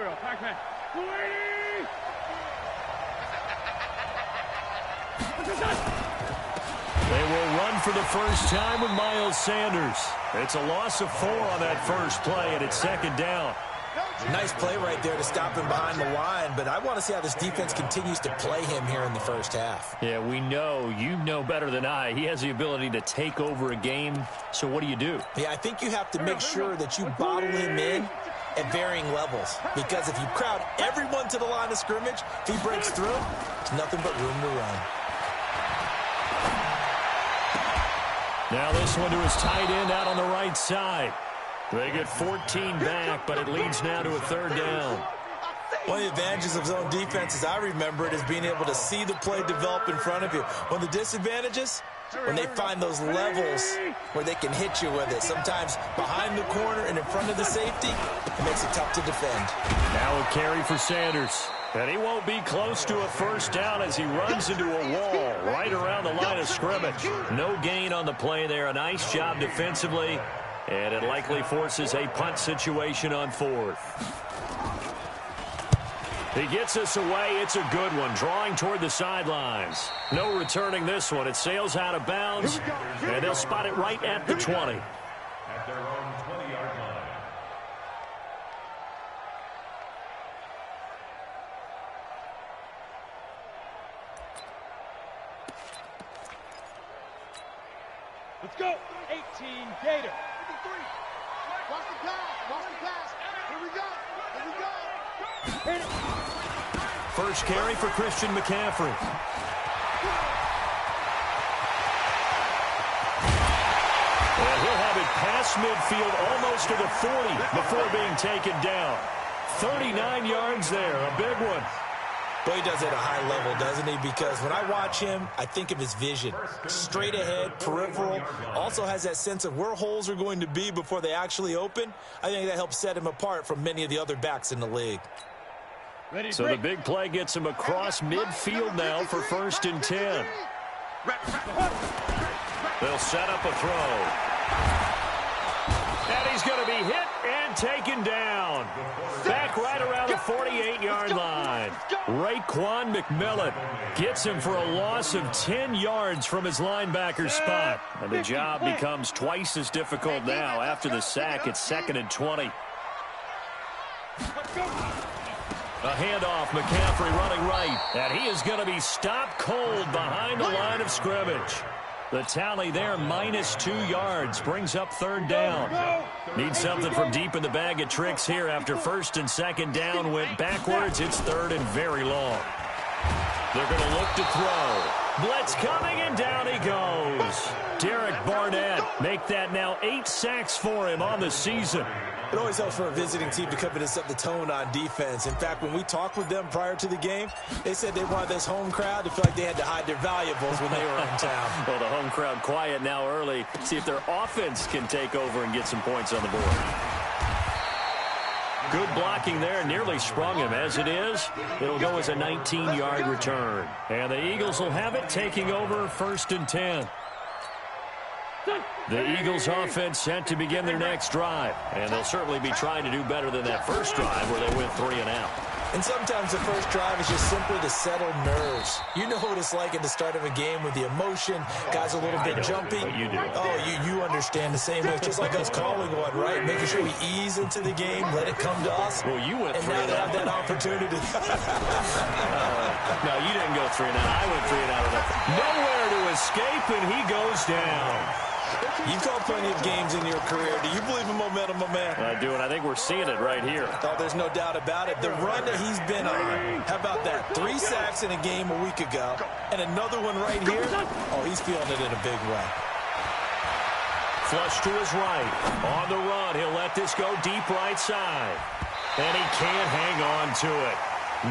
They will run for the first time with Miles Sanders. It's a loss of 4 on that first play, and it's second down. Nice play right there to stop him behind the line, but I want to see how this defense continues to play him here in the first half. Yeah, we know. You know better than I. He has the ability to take over a game, so what do you do? Yeah, I think you have to make sure that you bottle him in at varying levels, because if you crowd everyone to the line of scrimmage, if he breaks through, there's nothing but room to run. Now this one to his tight end out on the right side. They get 14 back, but it leads now to a third down. One of the advantages of zone defense, as I remember it, is being able to see the play develop in front of you. One of the disadvantages, when they find those levels where they can hit you with it. Sometimes behind the corner and in front of the safety, it makes it tough to defend. Now a carry for Sanders. And he won't be close to a first down as he runs into a wall right around the line of scrimmage. No gain on the play there. A nice job defensively. And it likely forces a punt situation on 4th. He gets us away. It's a good one. Drawing toward the sidelines. No returning this one. It sails out of bounds. And they'll spot it right at the 20. At their own 20-yard line. Let's go. 18 Gator. 53. Watch the pass. Watch the pass. Here we go. Here we go. First carry for Christian McCaffrey. And he'll have it past midfield almost to the 40 before being taken down. 39 yards there. A big one. But he does it at a high level, doesn't he? Because when I watch him, I think of his vision. Straight ahead, peripheral. Also has that sense of where holes are going to be before they actually open. I think that helps set him apart from many of the other backs in the league. So the big play gets him across midfield now for 1st and 10. They'll set up a throw. And he's going to be hit and taken down. Back right around the 48-yard line. Raekwon McMillan gets him for a loss of 10 yards from his linebacker spot. And the job becomes twice as difficult now. After the sack, it's 2nd and 20. A handoff, McCaffrey running right. And he is going to be stopped cold behind the line of scrimmage. The tally there, -2 yards, brings up 3rd down. Need something from deep in the bag of tricks here after 1st and 2nd down went backwards. It's 3rd and very long. They're going to look to throw. Blitz coming, and down he goes. Derek Barnett, make that now 8 sacks for him on the season. It always helps for a visiting team to come in and set the tone on defense. In fact, when we talked with them prior to the game, they said they wanted this home crowd to feel like they had to hide their valuables when they were in town. Well, the home crowd quiet now early. See if their offense can take over and get some points on the board. Good blocking there. Nearly sprung him. As it is, it'll go as a 19-yard return. And the Eagles will have it, taking over 1st and 10. The Eagles offense set to begin their next drive. And they'll certainly be trying to do better than that first drive where they went 3 and out. And sometimes the first drive is just simply to settle nerves. You know what it's like at the start of a game with the emotion. Guys a little bit jumpy. You do. Oh, you understand the same way. It's just like us calling one, right? Making sure we ease into the game, let it come to us. Well, you went 3 and out. And now they have that opportunity. No, you didn't go 3 and out. I went 3 and out of that. Nowhere to escape, and he goes down. You've called plenty of games in your career. Do you believe in momentum, my man? I do, and I think we're seeing it right here. Oh, there's no doubt about it. The run that he's been on, how about that? 3 sacks in a game a week ago, and another one right here. Oh, he's feeling it in a big way. Flush to his right. On the run, he'll let this go deep right side. And he can't hang on to it.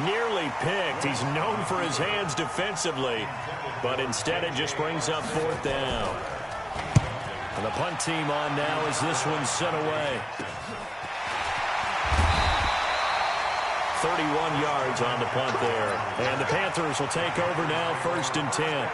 Nearly picked. He's known for his hands defensively, but instead it just brings up 4th down. And the punt team on now as this one's sent away. 31 yards on the punt there. And the Panthers will take over now, 1st and 10.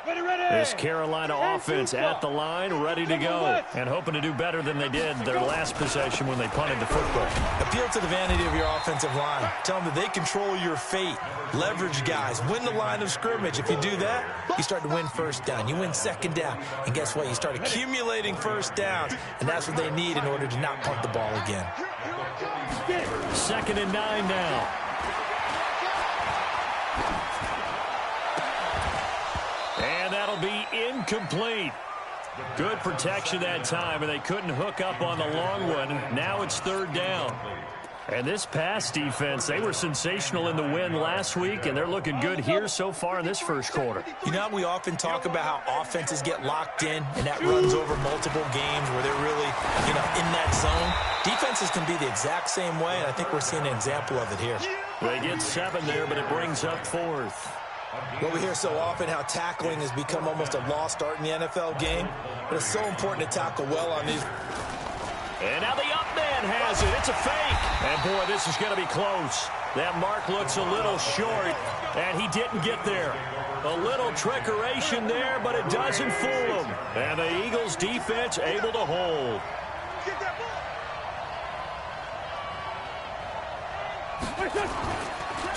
This Carolina offense at the line, ready to go, and hoping to do better than they did their last possession when they punted the football. Appeal to the vanity of your offensive line. Tell them that they control your fate. Leverage guys. Win the line of scrimmage. If you do that, you start to win first down. You win second down. And guess what? You start accumulating first downs. And that's what they need in order to not punt the ball again. 2nd and 9 now. And that'll be incomplete. Good protection that time, and they couldn't hook up on the long one. Now it's 3rd down. And this pass defense, they were sensational in the win last week, and they're looking good here so far in this first quarter. You know, we often talk about how offenses get locked in, and that runs over multiple games where they're really, in that zone. Defenses can be the exact same way, and I think we're seeing an example of it here. They get 7 there, but it brings up 4th. Well, we hear so often how tackling has become almost a lost art in the NFL game, but it's so important to tackle well on these. And now the up man has it. It's a fake. And, boy, this is going to be close. That mark looks a little short, and he didn't get there. A little trickeration there, but it doesn't fool him. And the Eagles' defense able to hold.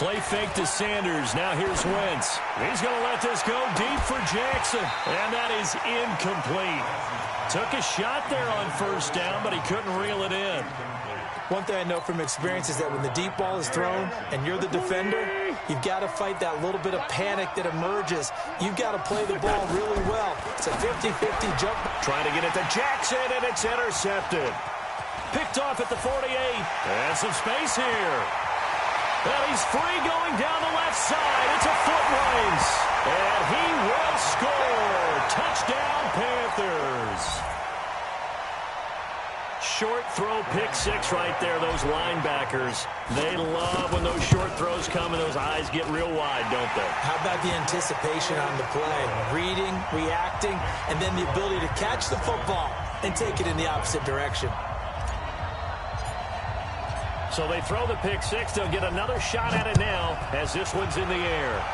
Play fake to Sanders. Now here's Wentz. He's going to let this go deep for Jackson. And that is incomplete. Took a shot there on 1st down, but he couldn't reel it in. One thing I know from experience is that when the deep ball is thrown and you're the defender, you've got to fight that little bit of panic that emerges. You've got to play the ball really well. It's a 50-50 jump. Trying to get it to Jackson, and it's intercepted. Picked off at the 48. And some space here. And he's free going down the left side. It's a foot race. And he will score. Touchdown, Panthers. Short throw, pick 6 right there, those linebackers. They love when those short throws come and those eyes get real wide, don't they? How about the anticipation on the play? Reading, reacting, and then the ability to catch the football and take it in the opposite direction. So they throw the pick 6. They'll get another shot at it now as this one's in the air.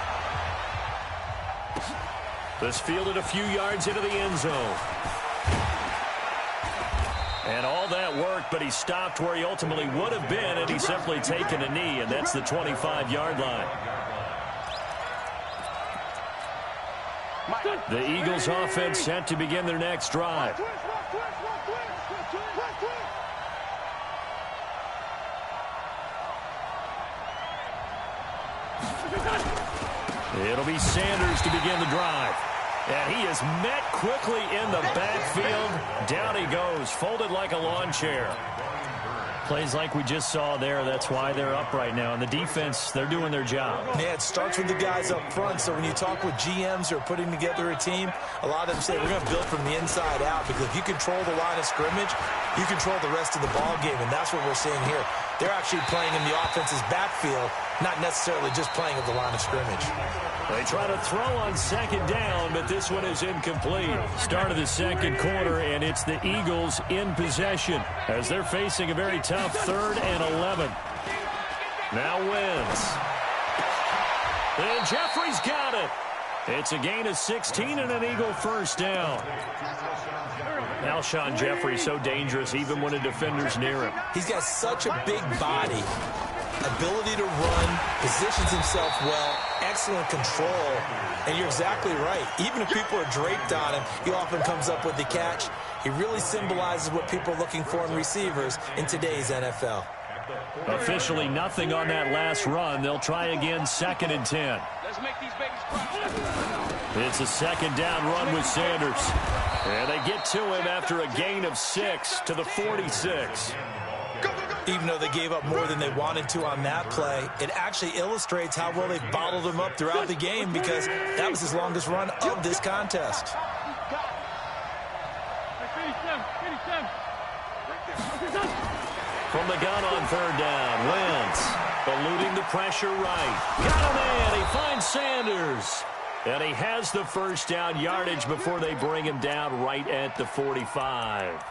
This fielded a few yards into the end zone. And all that worked, but he stopped where he ultimately would have been, and he's simply taken a knee, and that's the 25-yard line. The Eagles offense set to begin their next drive. It'll be Sanders to begin the drive. And he is met quickly in the backfield. Down he goes, folded like a lawn chair. Plays like we just saw there. That's why they're up right now. And the defense, they're doing their job. Yeah, it starts with the guys up front. So when you talk with GMs who are putting together a team, a lot of them say we're going to build from the inside out. Because if you control the line of scrimmage, you control the rest of the ball game. And that's what we're seeing here. They're actually playing in the offense's backfield, not necessarily just playing at the line of scrimmage. They try to throw on 2nd down, but this one is incomplete. Start of the 2nd quarter, and it's the Eagles in possession as they're facing a very tough 3rd and 11. Now Wentz. And Jeffrey's got it. It's a gain of 16 and an Eagle first down. Alshon Jeffrey so dangerous even when a defender's near him. He's got such a big body, ability to run, positions himself well, excellent control, and you're exactly right. Even if people are draped on him, he often comes up with the catch. He really symbolizes what people are looking for in receivers in today's NFL. Officially nothing on that last run. They'll try again 2nd and 10. Let's make these babies cry. It's a 2nd down run with Sanders. And they get to him after a gain of 6 to the 46. Even though they gave up more than they wanted to on that play, it actually illustrates how well they bottled him up throughout the game because that was his longest run of this contest. From the gun on 3rd down, Wentz eluding the pressure right. Got a man. He finds Sanders. And he has the first down yardage before they bring him down right at the 45.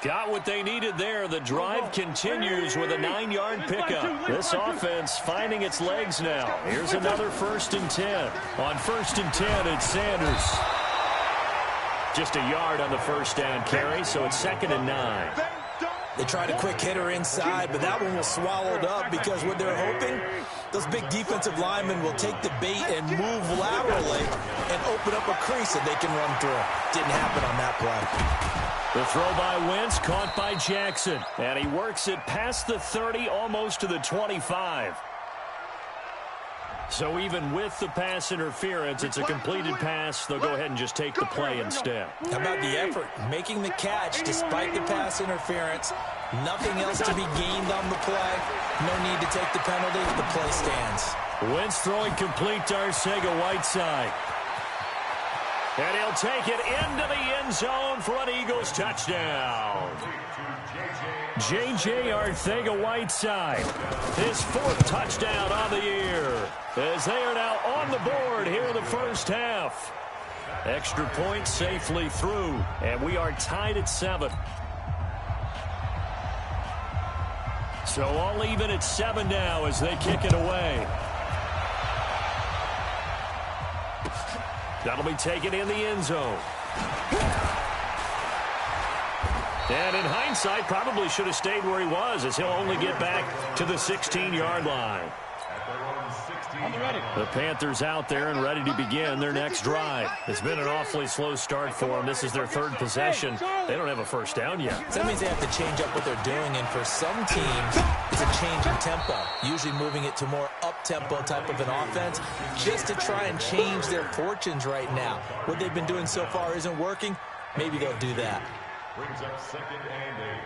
Got what they needed there. The drive continues with a 9-yard pickup. This offense finding its legs now. Here's another 1st and 10. On 1st and 10, it's Sanders. Just a yard on the first down carry, so it's 2nd and 9. They tried a quick hitter inside, but that one was swallowed up because what they're hoping, those big defensive linemen will take the bait and move laterally and open up a crease that they can run through. Didn't happen on that play. The throw by Wentz, caught by Jackson. And he works it past the 30, almost to the 25. So even with the pass interference, it's a completed pass. They'll go ahead and just take the play instead. How about the effort? Making the catch despite the pass interference. Nothing else to be gained on the play. No need to take the penalty. The play stands. Wentz throwing complete to Arcega-Whiteside. And he'll take it into the end zone for an Eagles touchdown. J.J. Arcega-Whiteside, his 4th touchdown on the year, as they are now on the board here in the first half. Extra point safely through, and we are tied at 7. So all even at 7 now as they kick it away. That'll be taken in the end zone. And in hindsight, probably should have stayed where he was, as he'll only get back to the 16-yard line. The Panthers out there and ready to begin their next drive. It's been an awfully slow start for them. This is their 3rd possession. They don't have a first down yet. That means they have to change up what they're doing, and for some teams, it's a change in tempo, usually moving it to more up-tempo type of an offense, just to try and change their fortunes right now. What they've been doing so far isn't working. Maybe they'll do that. Brings up 2nd and 8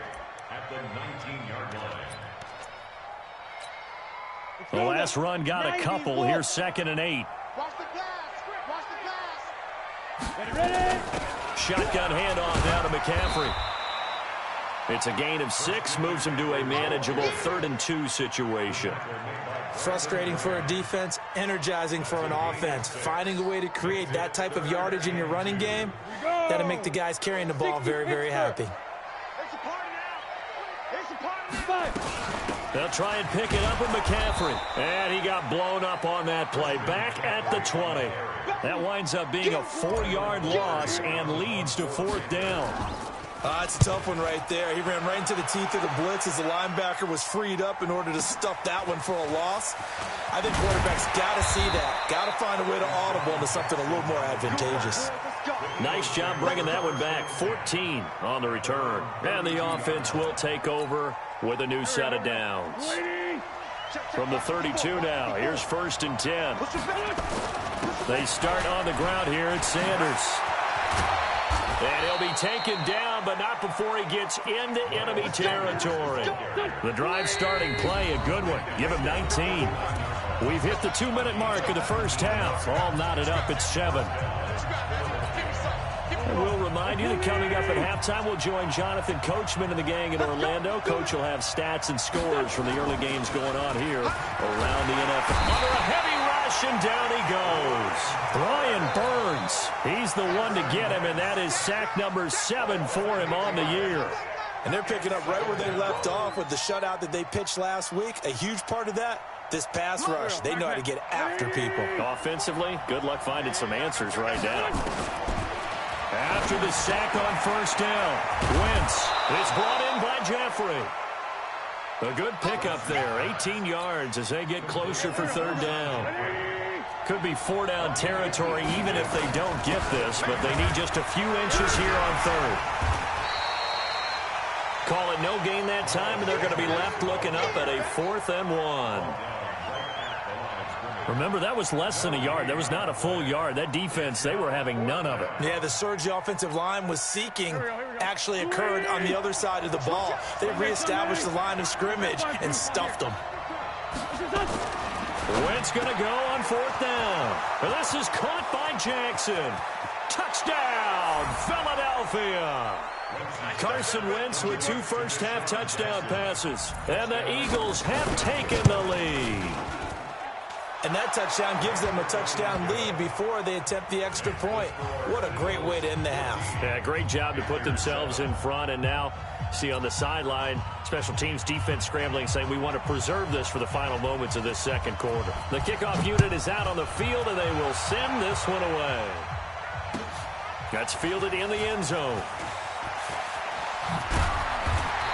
at the 19-yard line. The last run got a couple. Here's 2nd and 8. Watch the pass. Watch the pass. Ready. Shotgun handoff now to McCaffrey. It's a gain of 6, moves him to a manageable 3rd and 2 situation. Frustrating for a defense, energizing for an offense. Finding a way to create that type of yardage in your running game, that'll make the guys carrying the ball very, very happy. They'll try and pick it up with McCaffrey. And he got blown up on that play. Back at the 20. That winds up being a 4-yard loss and leads to 4th down. It's a tough one right there. He ran right into the teeth of the blitz as the linebacker was freed up in order to stuff that one for a loss. I think quarterbacks got to see that. Got to find a way to audible into something a little more advantageous. Nice job bringing that one back. 14 on the return. And the offense will take over with a new set of downs. From the 32 now, here's 1st and 10. They start on the ground here at Sanders. And he'll be taken down, but not before he gets into enemy territory. The drive starting play, a good one. Give him 19. We've hit the 2-minute mark of the first half. All knotted up at 7. And we'll remind you that coming up at halftime, we'll join Jonathan Coachman and the gang in Orlando. Coach will have stats and scores from the early games going on here around the NFL. Under a heavy rush, and down he goes. Brian Burns, he's the one to get him, and that is sack number 7 for him on the year. And they're picking up right where they left off with the shutout that they pitched last week. A huge part of that, this pass rush. They know how to get after people. Offensively, good luck finding some answers right now. After the sack on first down, Wentz is brought in by Jeffrey. A good pickup there, 18 yards as they get closer for 3rd down. Could be 4-down territory even if they don't get this, but they need just a few inches here on 3rd. Call it no gain that time, and they're going to be left looking up at a 4th and 1. Remember, that was less than a yard. That was not a full yard. That defense, they were having none of it. Yeah, the surge the offensive line was seeking actually occurred on the other side of the ball. They reestablished the line of scrimmage and stuffed them. Wentz going to go on 4th down. This is caught by Jackson. Touchdown, Philadelphia. Carson Wentz with 2 first-half touchdown passes. And the Eagles have taken the lead. And that touchdown gives them a touchdown lead before they attempt the extra point. What a great way to end the half. Yeah, great job to put themselves in front. And now, see on the sideline, special teams defense scrambling, saying we want to preserve this for the final moments of this second quarter. The kickoff unit is out on the field, and they will send this one away. That's fielded in the end zone.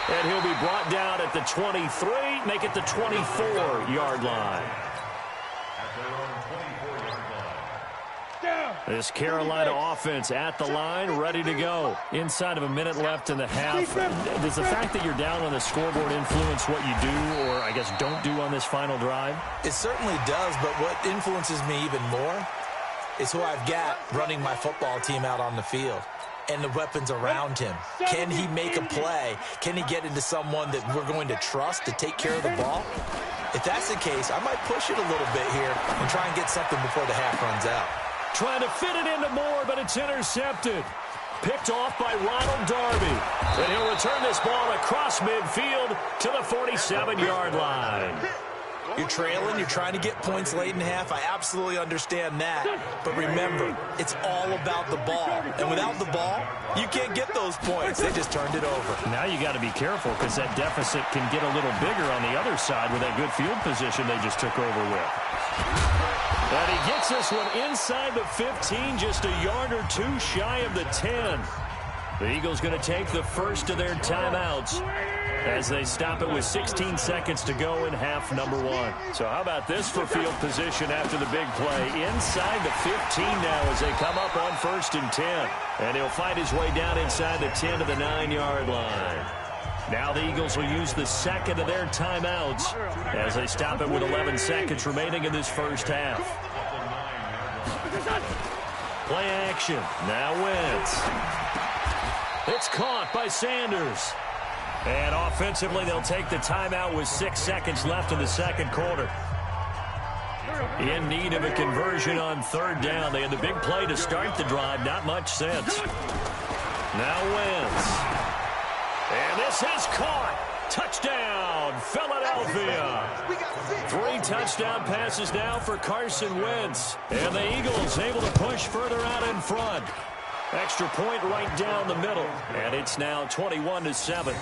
And he'll be brought down at the 23, make it the 24-yard line. This Carolina offense at the line, ready to go. Inside of a minute left in the half. Does the fact that you're down on the scoreboard influence what you do, or I guess don't do on this final drive? It certainly does, but what influences me even more is who I've got running my football team out on the field and the weapons around him. Can he make a play? Can he get into someone that we're going to trust to take care of the ball? If that's the case, I might push it a little bit here and try and get something before the half runs out. Trying to fit it into Moore, but it's intercepted. Picked off by Ronald Darby. And he'll return this ball across midfield to the 47-yard line. You're trailing, you're trying to get points late in half. I absolutely understand that. But remember, it's all about the ball. And without the ball, you can't get those points. They just turned it over. Now you got to be careful because that deficit can get a little bigger on the other side with that good field position they just took over with. And he gets this one inside the 15, just a yard or two shy of the 10. The Eagles going to take the first of their timeouts as they stop it with 16 seconds to go in half number one. So how about this for field position after the big play? Inside the 15 now as they come up on 1st and 10. And he'll fight his way down inside the 10 to the 9-yard line. Now the Eagles will use the second of their timeouts as they stop it with 11 seconds remaining in this first half. Play action. Now Wentz. It's caught by Sanders. And offensively, they'll take the timeout with 6 seconds left in the second quarter. In need of a conversion on 3rd down. They had the big play to start the drive. Not much sense. Now Wentz. And this is caught. Touchdown, Philadelphia. 3 touchdown passes now for Carson Wentz. And the Eagles able to push further out in front. Extra point right down the middle. And it's now 21-7.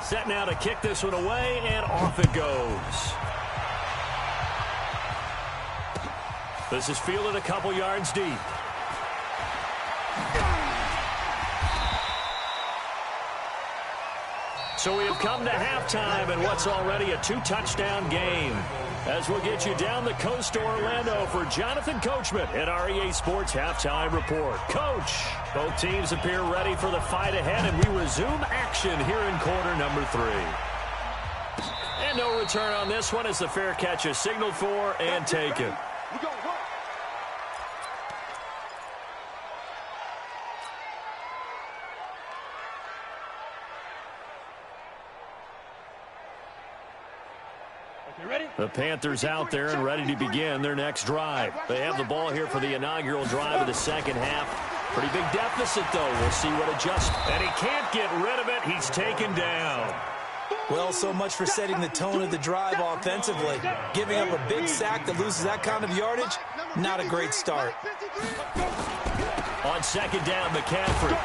Set now to kick this one away, and off it goes. This is fielded a couple yards deep. So we have come to halftime in what's already a 2-touchdown game. As we'll get you down the coast to Orlando for Jonathan Coachman at our EA Sports Halftime Report. Coach, both teams appear ready for the fight ahead, and we resume action here in quarter number 3. And no return on this one as the fair catch is signaled for and taken. The Panthers out there and ready to begin their next drive. They have the ball here for the inaugural drive of the second half. Pretty big deficit, though. We'll see what adjusts. And he can't get rid of it. He's taken down. Well, so much for setting the tone of the drive offensively. Giving up a big sack that loses that kind of yardage, not a great start. On 2nd down, McCaffrey.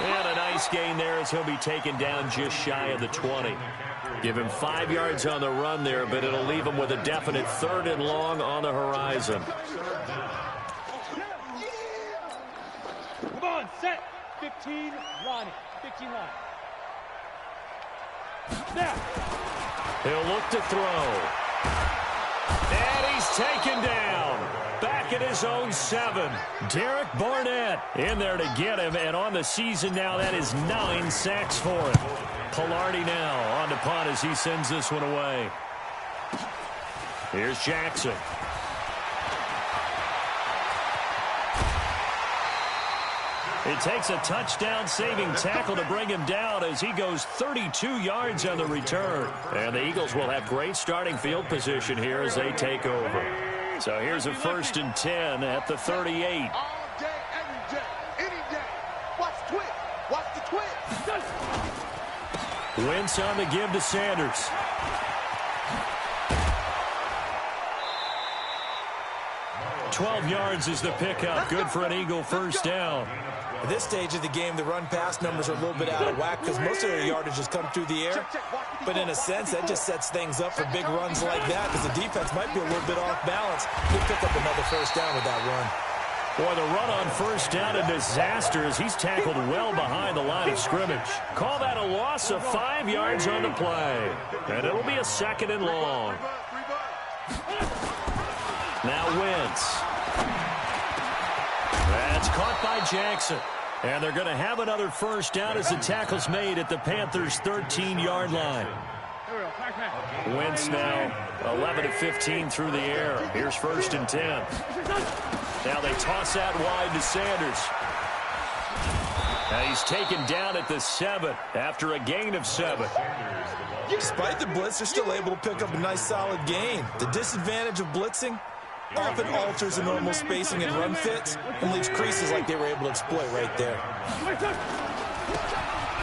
And a nice gain there as he'll be taken down just shy of the 20. Give him 5 yards on the run there, but it'll leave him with a definite 3rd and long on the horizon. Come on, set. 15, Ronnie. 15 line. Now. He'll look to throw. And he's taken down. Back at his own 7. Derek Barnett in there to get him. And on the season now, that is 9 sacks for him. Pilardi now on the punt as he sends this one away. Here's Jackson. It takes a touchdown-saving tackle to bring him down as he goes 32 yards on the return. And the Eagles will have great starting field position here as they take over. So here's a 1st and 10 at the 38. All day, every day, any Wentz on the give to Sanders. "12 yards is the pickup. Good for an Eagle first down. At this stage of the game, the run-pass numbers are a little bit out of whack because most of their yardage has come through the air. But in a sense, that just sets things up for big runs like that because the defense might be a little bit off balance. He'll pick up another first down with that run. Boy, the run on first down a disaster as he's tackled well behind the line of scrimmage. Call that a loss of 5 yards on the play. And it'll be a 2nd and long. Now Wentz. That's caught by Jackson. And they're going to have another first down as the tackle's made at the Panthers' 13-yard line. Wentz now 11 of 15 through the air. Here's 1st and 10. Now they toss that wide to Sanders. Now he's taken down at the 7 after a gain of 7. Despite the blitz, they're still able to pick up a nice solid gain. The disadvantage of blitzing often alters the normal spacing and run fits and leaves creases like they were able to exploit right there.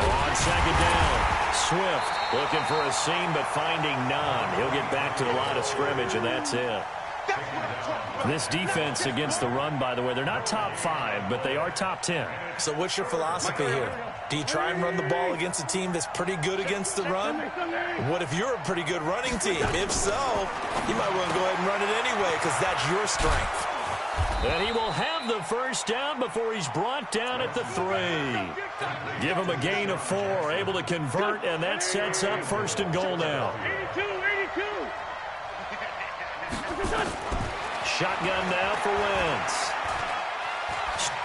On 2nd down, Swift looking for a seam but finding none. He'll get back to the line of scrimmage, and that's it. This defense against the run, by the way, they're not top 5, but they are top 10. So what's your philosophy here? Do you try and run the ball against a team that's pretty good against the run? What if you're a pretty good running team? If so, you might want to go ahead and run it anyway because that's your strength. And he will have the first down before he's brought down at the 3. Give him a gain of 4, able to convert, and that sets up 1st and goal now. 82. Shotgun now for Wentz.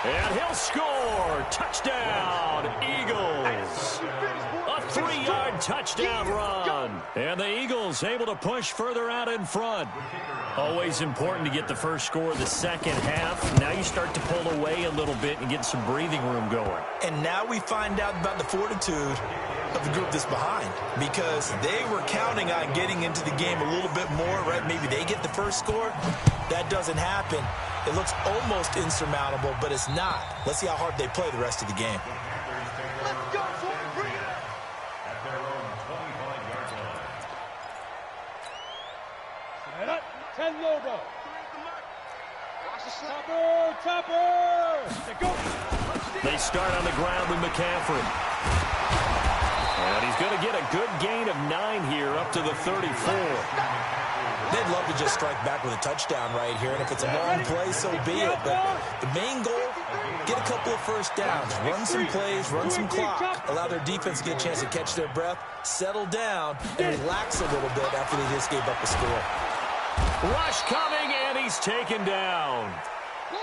And he'll score. Touchdown, Eagles. A 3-yard touchdown run. And the Eagles able to push further out in front. Always important to get the first score of the second half. Now you start to pull away a little bit and get some breathing room going. And now we find out about the fortitude of the group that's behind because they were counting on getting into the game a little bit more, right? Maybe they get the first score. That doesn't happen. It looks almost insurmountable, but it's not. Let's see how hard they play the rest of the game. Let's go, Ford. Bring it up. At their own 25-yard line. Set up. 10 Lobo. Topper. They go. They start on the ground with McCaffrey. And he's going to get a good gain of 9 here up to the 34. They'd love to just strike back with a touchdown right here, and if it's a long play, so be it. But the main goal, get a couple of first downs, run some plays, run some clock, allow their defense to get a chance to catch their breath, settle down, and relax a little bit after they just gave up a score. Rush coming, and he's taken down.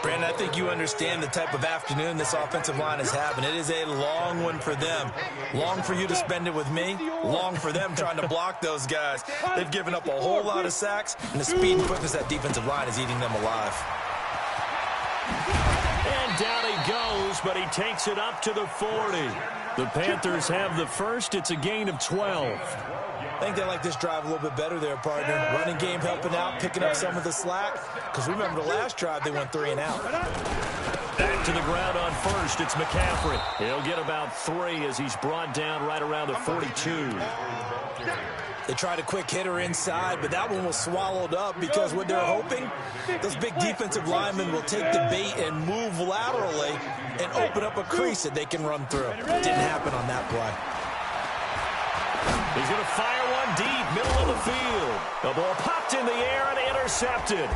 Brandon, I think you understand the type of afternoon this offensive line is having. It is a long one for them. Long for you to spend it with me. Long for them trying to block those guys. They've given up a whole lot of sacks, and the speed and quickness of that defensive line is eating them alive. And down he goes, but he takes it up to the 40. The Panthers have the first. It's a gain of 12. I think they like this drive a little bit better there, partner. Running game helping out, picking up some of the slack. Because remember, the last drive, they went 3 and out. Back to the ground on first. It's McCaffrey. He'll get about 3 as he's brought down right around the 42. They tried a quick hitter inside, but that one was swallowed up because what they're hoping, those big defensive linemen will take the bait and move laterally and open up a crease that they can run through. Didn't happen on that play. He's going to fire one deep, middle of the field. The ball popped in the air and intercepted.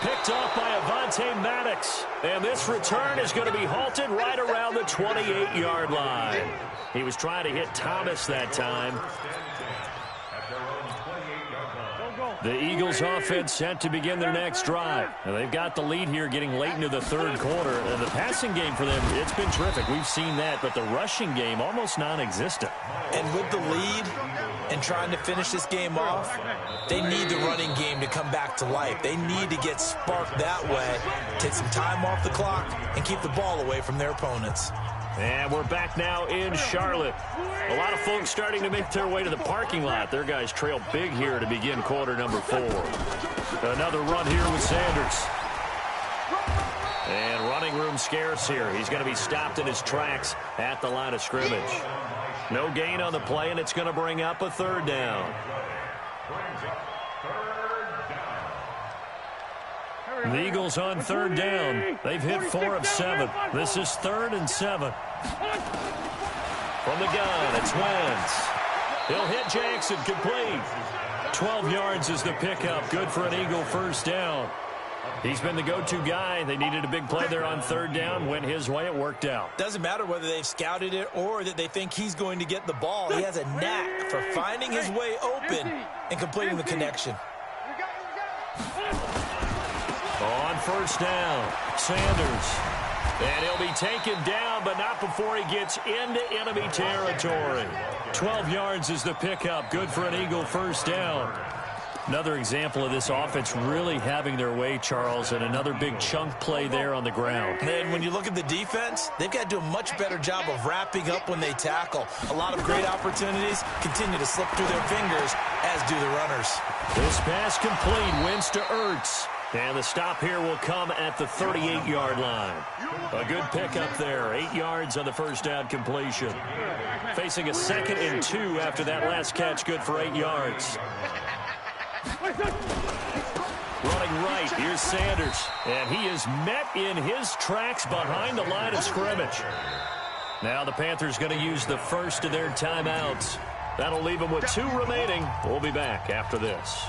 Picked off by Avonte Maddox. And this return is going to be halted right around the 28-yard line. He was trying to hit Thomas that time. The Eagles offense set to begin their next drive. Now they've got the lead here getting late into the third quarter. And the passing game for them, it's been terrific. We've seen that, but the rushing game almost non-existent. And with the lead and trying to finish this game off, they need the running game to come back to life. They need to get sparked that way, take some time off the clock, and keep the ball away from their opponents. And we're back now in Charlotte. A lot of folks starting to make their way to the parking lot. Their guys trail big here to begin quarter number 4. Another run here with Sanders. And running room scarce here. He's going to be stopped in his tracks at the line of scrimmage. No gain on the play, and it's going to bring up a third down. The Eagles on third down. They've hit 4 of 7. This is 3rd and 7. From the gun, it's Wentz. He'll hit Jackson, complete. 12 yards is the pickup. Good for an Eagle first down. He's been the go-to guy. They needed a big play there on third down. Went his way. It worked out. Doesn't matter whether they've scouted it or that they think he's going to get the ball. He has a knack for finding his way open and completing the connection. On first down, Sanders. And he'll be taken down, but not before he gets into enemy territory. 12 yards is the pickup. Good for an Eagle first down. Another example of this offense really having their way, Charles, and another big chunk play there on the ground. And when you look at the defense, they've got to do a much better job of wrapping up when they tackle. A lot of great opportunities continue to slip through their fingers, as do the runners. This pass complete, wins to Ertz. And the stop here will come at the 38-yard line. A good pickup there, 8 yards on the first down completion. Facing a 2nd and 2 after that last catch, good for 8 yards. Running right, here's Sanders. And he is met in his tracks behind the line of scrimmage. Now the Panthers going to use the first of their timeouts. That'll leave them with 2 remaining. We'll be back after this.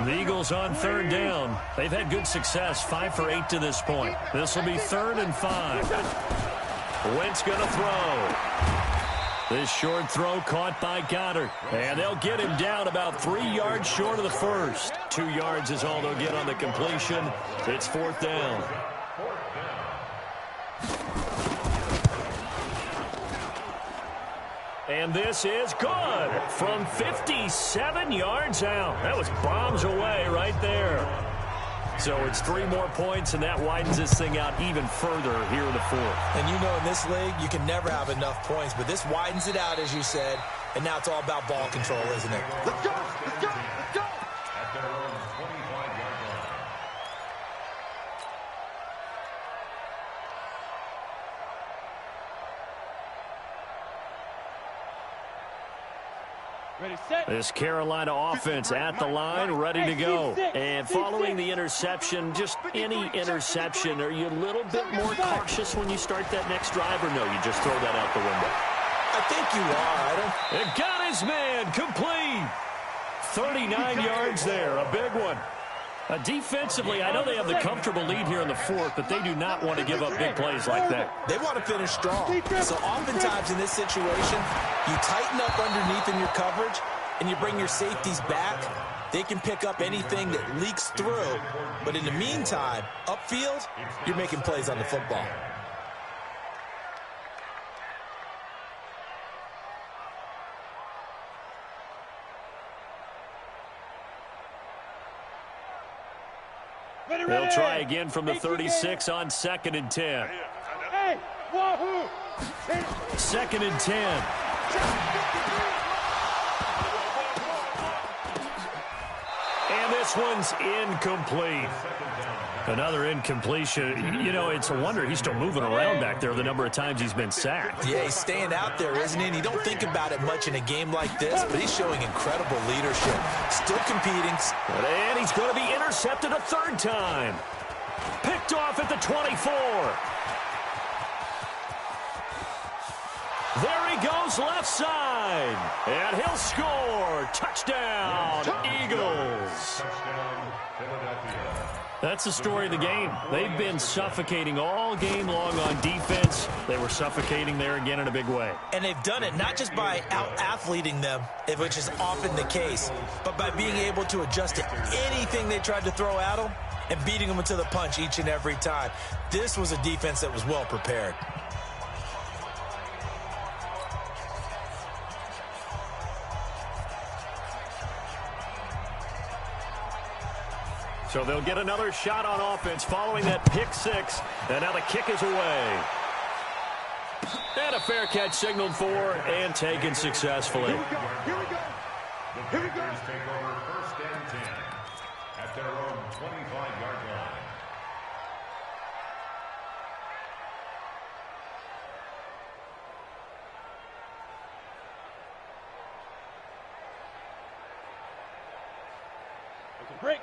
The Eagles on third down. They've had good success, 5 for 8 to this point. This will be 3rd and 5. Wentz going to throw. This short throw caught by Goddard. And they'll get him down about 3 yards short of the first. 2 yards is all they'll get on the completion. It's 4th down. And this is good from 57 yards out. That was bombs away right there. So it's 3 more points, and that widens this thing out even further here in the 4th. And you know in this league, you can never have enough points, but this widens it out, as you said, and now it's all about ball control, isn't it? Let's go! Let's go! Let's go! At their own 25-yard line. Ready, set. This Carolina offense at the line, ready to go. And following the interception, just any interception, are you a little bit more cautious when you start that next drive, or no, you just throw that out the window? I think you are. It got his man, complete. 39 yards there, a big one. Defensively, I know they have the comfortable lead here in the 4th, but they do not want to give up big plays like that. They want to finish strong. So oftentimes in this situation, you tighten up underneath in your coverage, and you bring your safeties back. They can pick up anything that leaks through. But in the meantime, upfield, you're making plays on the football. They'll try again from the 36 on 2nd and 10. Hey, wahoo! 2nd and 10. And this one's incomplete. Another incompletion. You know, it's a wonder he's still moving around back there the number of times he's been sacked. Yeah, he's staying out there, isn't he? And you don't think about it much in a game like this, but he's showing incredible leadership. Still competing. And he's going to be intercepted a 3rd time. Picked off at the 24. There he goes left side. And he'll score. Touchdown, Eagles. Touchdown, Philadelphia. That's the story of the game. They've been suffocating all game long on defense. They were suffocating there again in a big way. And they've done it not just by out-athleting them, which is often the case, but by being able to adjust to anything they tried to throw at them and beating them to the punch each and every time. This was a defense that was well prepared. So they'll get another shot on offense following that pick 6. And now the kick is away. And a fair catch signaled for and taken successfully. Here we go. Here we go. The Panthers take over 1st and 10 at their own 25-yard line.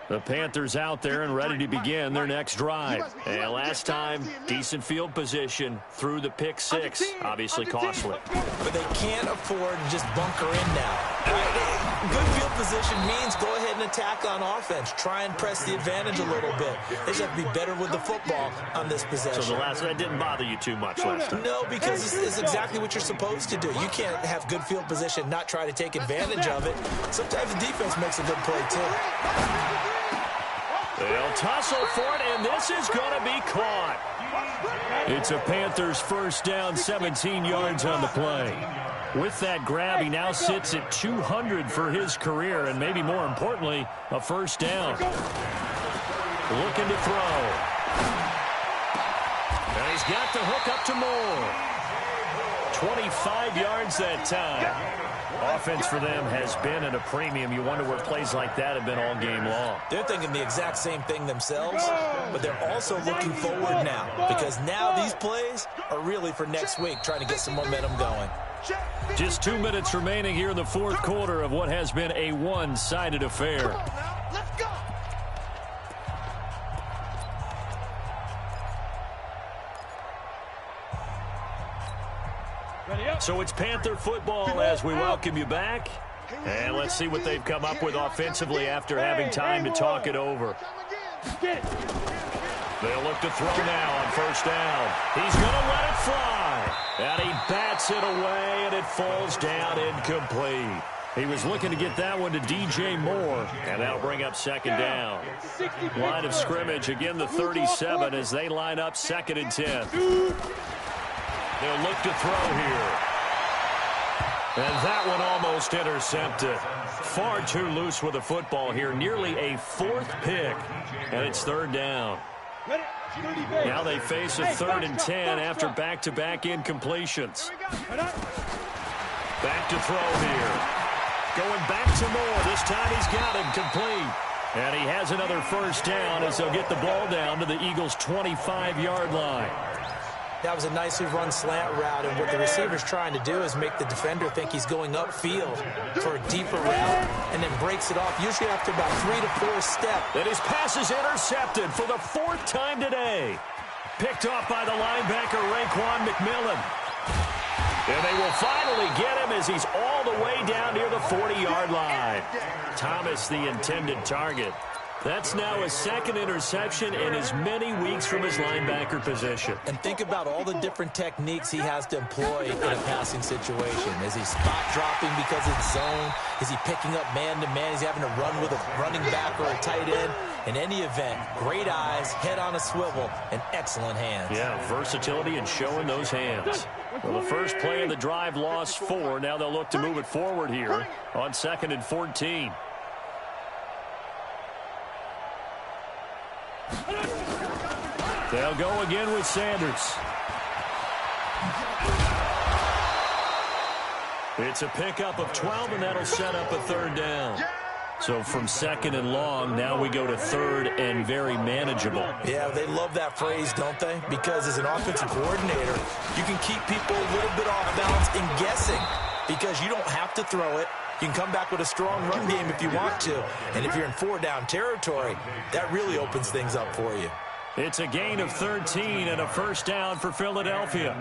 The Panthers out there and ready to begin their next drive. And last time, decent field position through the pick six. Obviously costly. But they can't afford to just bunker in now. Good field position means go ahead and attack on offense. Try and press the advantage a little bit. They just have to be better with the football on this possession. So that didn't bother you too much last time? No, because it's exactly what you're supposed to do. You can't have good field position, not try to take advantage of it. Sometimes the defense makes a good play, too. They'll tussle for it, and this is going to be caught. It's a Panthers first down, 17 yards on the play. With that grab, he now sits at 200 for his career, and maybe more importantly, a first down. Looking to throw. And he's got the hook up to Moore. 25 yards that time. Offense for them has been at a premium. You wonder where plays like that have been all game long. They're thinking the exact same thing themselves, but they're also looking forward now, because now these plays are really for next week, trying to get some momentum going. Just 2 minutes remaining here in the fourth quarter of what has been a one-sided affair. Let's go. So it's Panther football as we welcome you back. And let's see what they've come up with offensively after having time to talk it over. They'll look to throw now on first down. He's going to let it fly. And he bats it away, and it falls down incomplete. He was looking to get that one to DJ Moore, and that'll bring up second down. Line of scrimmage, again the 37 as they line up 2nd and 10. They'll look to throw here. And that one almost intercepted. Far too loose with the football here. Nearly a 4th pick. And it's 3rd down. Now they face a 3rd and 10 after back-to-back incompletions. Back to throw here. Going back to Moore. This time he's got it complete. And he has another first down as they'll get the ball down to the Eagles' 25-yard line. That was a nicely run slant route, and what the receiver's trying to do is make the defender think he's going upfield for a deeper route and then breaks it off, usually after about 3 to 4 steps. And his pass is intercepted for the 4th time today. Picked off by the linebacker, Raekwon McMillan. And they will finally get him as he's all the way down near the 40-yard line. Thomas, the intended target. That's now his 2nd interception in as many weeks from his linebacker position. And think about all the different techniques he has to employ in a passing situation. Is he spot dropping because it's zone? Is he picking up man-to-man? Is he having to run with a running back or a tight end? In any event, great eyes, head on a swivel, and excellent hands. Yeah, versatility and showing those hands. Well, the first play of the drive lost 4. Now they'll look to move it forward here on 2nd and 14. They'll go again with Sanders. It's a pickup of 12, and that'll set up a 3rd down. So from 2nd and long, now we go to 3rd and very manageable. Yeah, they love that phrase, don't they? Because as an offensive coordinator, you can keep people a little bit off balance and guessing because you don't have to throw it. You can come back with a strong run game if you want to. And if you're in 4-down territory, that really opens things up for you. It's a gain of 13 and a first down for Philadelphia.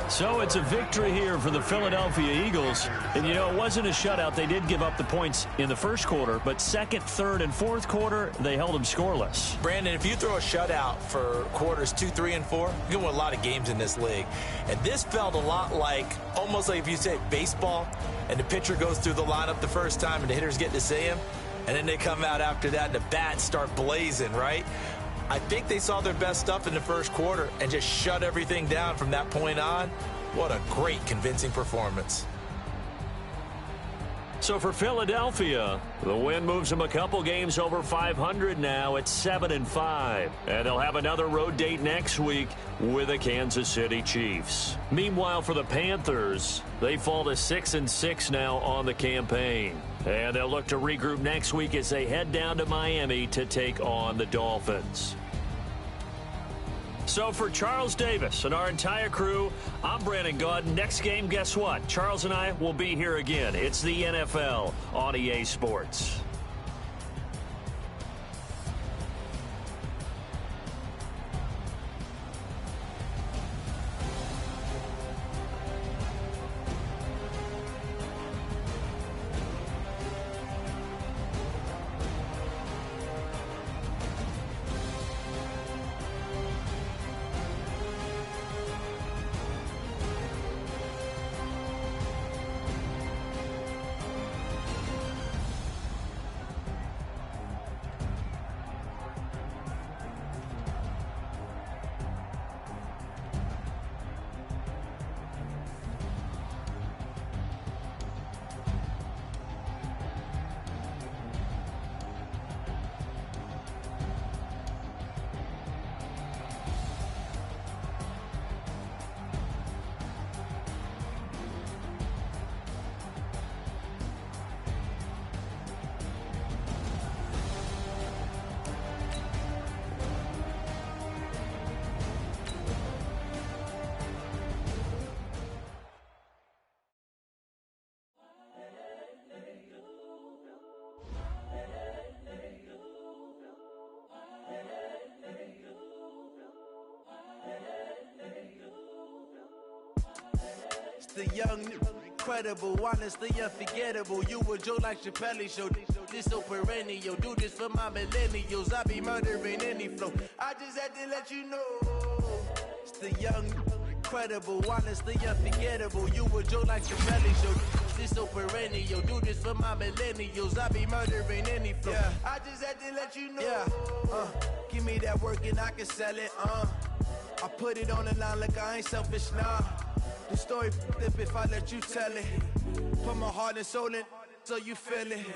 So it's a victory here for the Philadelphia Eagles. And, you know, it wasn't a shutout. They did give up the points in the first quarter, but 2nd, 3rd, and 4th quarter, they held them scoreless. Brandon, if you throw a shutout for quarters 2, 3, and 4, you can win a lot of games in this league. And this felt a lot like, almost like if you say baseball, and the pitcher goes through the lineup the first time and the hitters get to see him, and then they come out after that and the bats start blazing, right? I think they saw their best stuff in the first quarter and just shut everything down from that point on. What a great, convincing performance. So for Philadelphia, the win moves them a couple games over 500 now at 7-5. And they'll have another road date next week with the Kansas City Chiefs. Meanwhile, for the Panthers, they fall to 6-6 now on the campaign. And they'll look to regroup next week as they head down to Miami to take on the Dolphins. So for Charles Davis and our entire crew, I'm Brandon Gaud. Next game, guess what? Charles and I will be here again. It's the NFL on EA Sports. The young, incredible, honestly unforgettable. You a Joe like Chappelle show. This so perennial. Do this for my millennials. I be murdering any flow. I just had to let you know. It's the young, incredible, honestly unforgettable. You a Joe like Chappelle show. This so perennial. Do this for my millennials. I be murdering any flow. Yeah. I just had to let you know. Yeah. Give me that work and I can sell it. I put it on the line like I ain't selfish, nah. The story flip if I let you tell it. Put my heart and soul in so you feel it.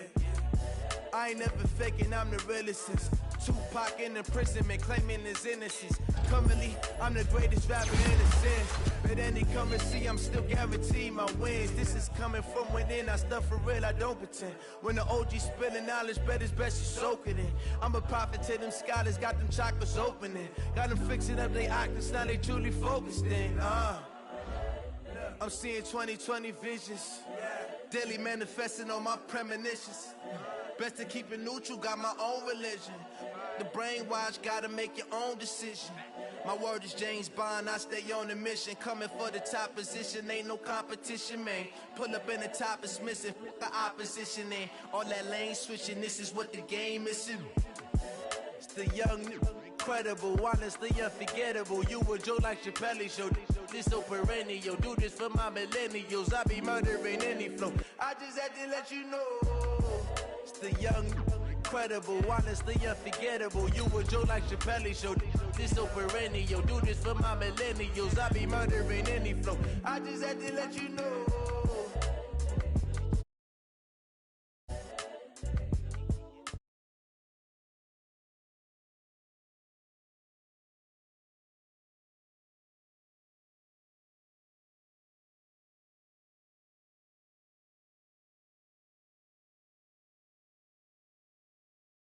I ain't never faking, I'm the realest since Tupac in imprisonment, claiming his innocence. Currently, I'm the greatest rapper in the sense. But any currency, I'm still guaranteed my wins. This is coming from within, I stuff for real, I don't pretend. When the OG spilling knowledge, bet it's best you soak it in. I'm a prophet to them scholars, got them chakras opening. Got them fixing up they octaves, now they truly focused in. I'm seeing 2020 visions, daily manifesting on my premonitions. Best to keep it neutral, got my own religion. The brainwash, gotta make your own decision. My word is James Bond, I stay on the mission. Coming for the top position, ain't no competition, man. Pull up in the top, it's missing, the opposition ain't. All that lane switching, this is what the game is. It's the young, incredible, honestly unforgettable. You a Joe like Chappelle show. This so perennial. Do this for my millennials. I be murdering any flow. I just had to let you know. It's the young, incredible, honestly unforgettable. You a Joe like Chappelle show. This so perennial. Do this for my millennials. I be murdering any flow. I just had to let you know.